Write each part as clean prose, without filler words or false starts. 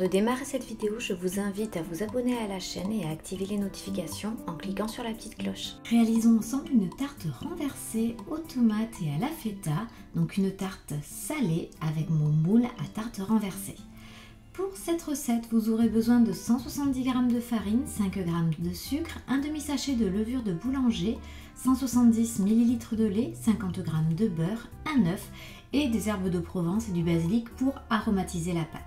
de démarrer cette vidéo, je vous invite à vous abonner à la chaîne et à activer les notifications en cliquant sur la petite cloche. Réalisons ensemble une tarte renversée aux tomates et à la feta, donc une tarte salée avec mon moule à tarte renversée. Pour cette recette, vous aurez besoin de 170 g de farine, 5 g de sucre, un demi-sachet de levure de boulanger, 170 ml de lait, 50 g de beurre, un œuf et des herbes de Provence et du basilic pour aromatiser la pâte.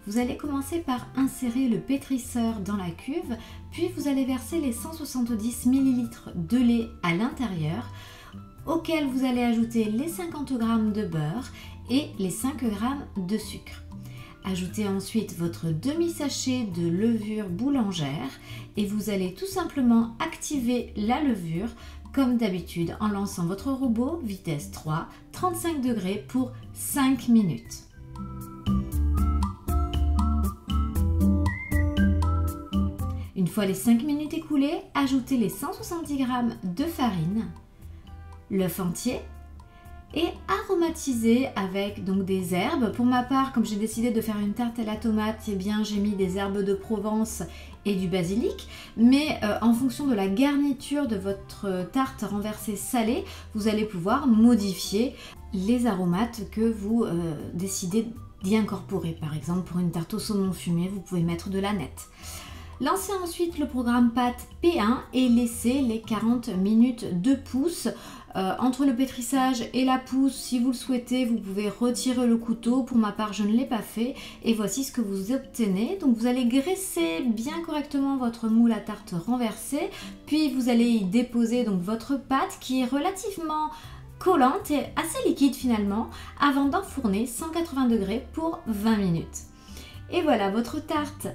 Vous allez commencer par insérer le pétrisseur dans la cuve, puis vous allez verser les 170 ml de lait à l'intérieur, auquel vous allez ajouter les 50 g de beurre et les 5 g de sucre. Ajoutez ensuite votre demi-sachet de levure boulangère et vous allez tout simplement activer la levure comme d'habitude en lançant votre robot vitesse 3, 35 degrés pour 5 minutes. Une fois les 5 minutes écoulées, ajoutez les 170 g de farine, l'œuf entier et aromatisez avec donc des herbes. Pour ma part, comme j'ai décidé de faire une tarte à la tomate, eh bien j'ai mis des herbes de Provence et du basilic, mais en fonction de la garniture de votre tarte renversée salée, vous allez pouvoir modifier les aromates que vous décidez d'y incorporer. Par exemple, pour une tarte au saumon fumé, vous pouvez mettre de l'aneth. Lancez ensuite le programme pâte P1 et laissez les 40 minutes de pousse. Entre le pétrissage et la pousse, si vous le souhaitez, vous pouvez retirer le couteau. Pour ma part, je ne l'ai pas fait. Et voici ce que vous obtenez. Donc vous allez graisser bien correctement votre moule à tarte renversée, puis vous allez y déposer donc votre pâte qui est relativement collante et assez liquide finalement, avant d'enfourner 180 degrés pour 20 minutes. Et voilà, votre tarte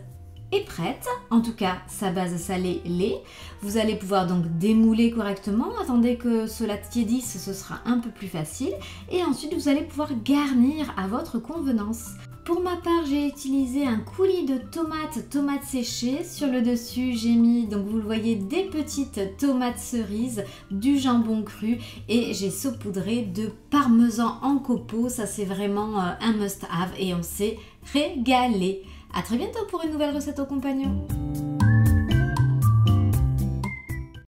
est prête, en tout cas sa base salée l'est. Vous allez pouvoir donc démouler correctement, attendez que cela tiédisse, ce sera un peu plus facile, et ensuite vous allez pouvoir garnir à votre convenance. Pour ma part, j'ai utilisé un coulis de tomates séchées. Sur le dessus, j'ai mis, donc vous le voyez, des petites tomates cerises, du jambon cru et j'ai saupoudré de parmesan en copeaux. Ça, c'est vraiment un must-have et on s'est régalé. A très bientôt pour une nouvelle recette aux compagnons.